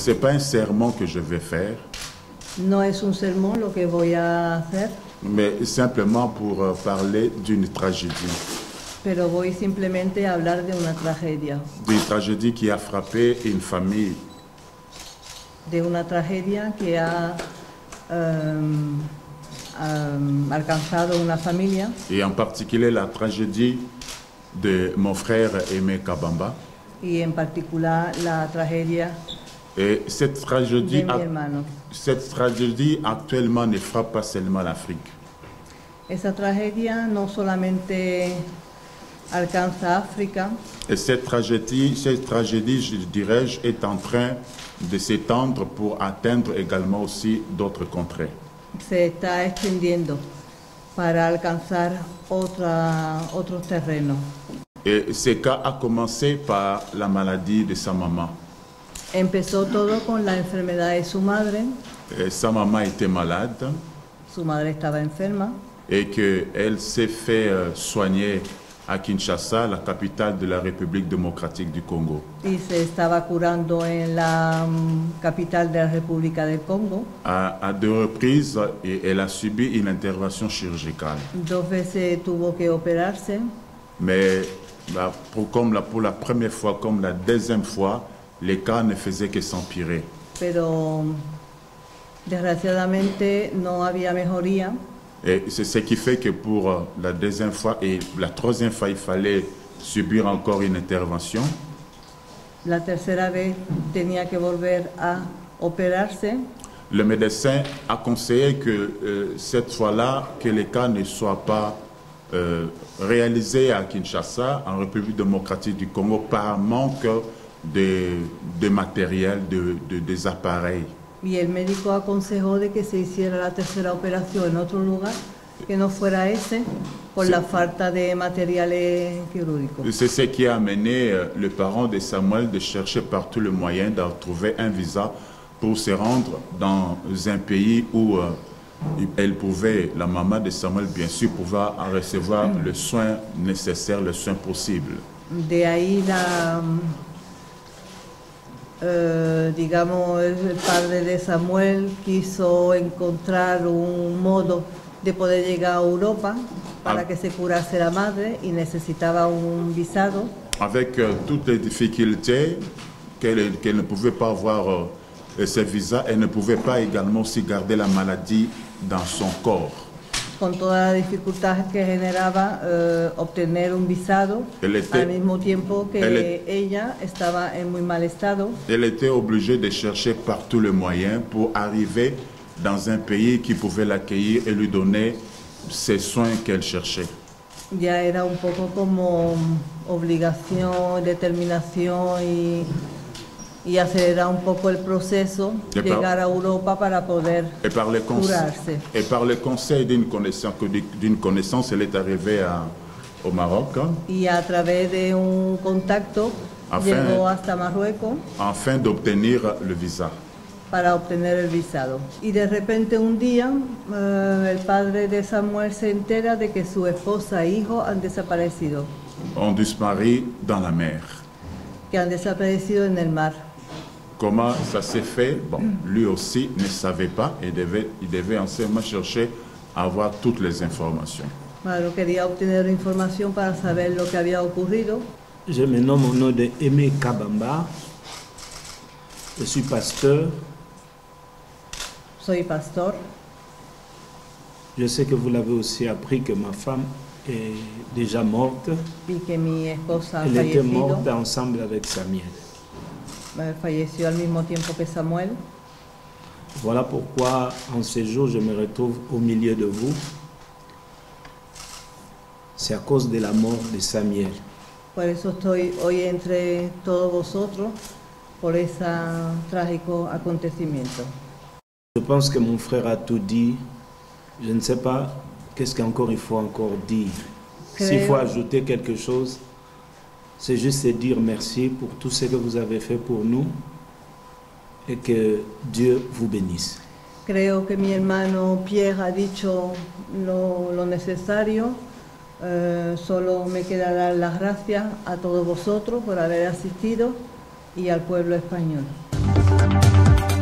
C'est pas un sermon que je vais faire, No es un sermón lo que voy a hacer, mais simplement pour parler d'une tragédie. pero voy simplemente a hablar de una tragedia. D'une tragédie qui a frappé une famille. De una tragedia que ha alcanzado una familia. Et en particulier la tragédie de mon frère Aimé Kabamba. Y en particular la tragedia Et cette tragédie, de mi hermano. cette tragédie actuellement ne frappe pas seulement l'Afrique. Esa tragedia no solamente alcanza África, Et cette tragédie, je dirais-je, est en train de s'étendre pour atteindre également aussi d'autres contrées. se está extendiendo para alcanzar otros terrenos. Et ce cas a commencé par la maladie de sa maman. Empezó todo con la enfermedad de su madre. Sa maman était malade Su madre estaba enferma et qu'elle s'est fait soigner à Kinshasa, la capitale de la République démocratique du Congo. y se estaba curando en la capital de la República del Congo. À deux reprises, et elle a subi une intervention chirurgicale. 2 veces tuvo que operarse, Mais pour la première fois, comme la deuxième fois, les cas ne faisaient que s'empirer. pero desgraciadamente no había mejoría. Et c'est ce qui fait que pour la deuxième fois et la troisième fois, il fallait subir encore une intervention. La tercera vez tenía que volver a operarse. Le médecin a conseillé que cette fois-là, que les cas ne soient pas réalisés à Kinshasa, en République démocratique du Congo, par manque de matériel, des appareils. Y el médico aconsejó de que se hiciera la tercera operación en otro lugar, que no fuera ese, por Sí. la falta de materiales quirúrgicos. C'est ce qui a amené le parent de Samuel de chercher par tous les moyens de trouver un visa pour se rendre dans un pays où elle pouvait, la maman de Samuel bien sûr, pouvoir recevoir le soin nécessaire, le soin possible. De ahí digamos, el padre de Samuel quiso encontrar un modo de poder llegar a Europa para que se curase la madre y necesitaba un visado. Avec toutes les difficultés qu'elle ne pouvait pas avoir ce visa, elle ne pouvait pas également aussi garder la maladie dans son corps. Con todas las dificultades que generaba obtener un visado, al mismo tiempo que ella estaba en muy mal estado. Elle était obligée de chercher par tous les moyens pour arriver dans un pays qui pouvait l'accueillir et lui donner ces soins qu'elle cherchait. Ya era un poco como obligación, determinación y acelerar un poco el proceso, llegar a Europa para poder curarse. Et par le conseil d'une connaissance, elle est arrivée au Maroc. Y a través de un contacto llegó hasta Marruecos afin d'obtenir le visa. Para obtener el visado. Y de repente un día el padre de Samuel se entera de que su esposa e hijo han desaparecido. Ont disparu dans la mer. Que han desaparecido en el mar. Comment ça s'est fait? Bon, lui aussi ne savait pas et il devait enseignellement chercher à avoir toutes les informations. Bueno, quería obtener información para saber lo que había ocurrido. Je me nomme au nom de Aimé Kabamba. Je suis pasteur. Soy pastor. Je sais que vous l'avez aussi appris que ma femme est déjà morte. Y que mi esposa Elle était morte ensemble avec Samuel. Falleció al mismo tiempo que Samuel. Voilà pourquoi en ce jour je me retrouve au milieu de vous. C'est à cause de la mort de Samuel. Por eso estoy hoy entre todos vosotros, por ese trágico acontecimiento. Je pense que mon frère a tout dit. Je ne sais pas qu'est-ce qu'encore il faut encore dire. S'il faut ajouter quelque chose, c'est juste de dire merci pour tout ce que vous avez fait pour nous et que Dieu vous bénisse. Creo que mi hermano Pierre ha dicho lo necesario. Solo me queda dar las gracias a todos vosotros por haber asistido y al pueblo español. Merci.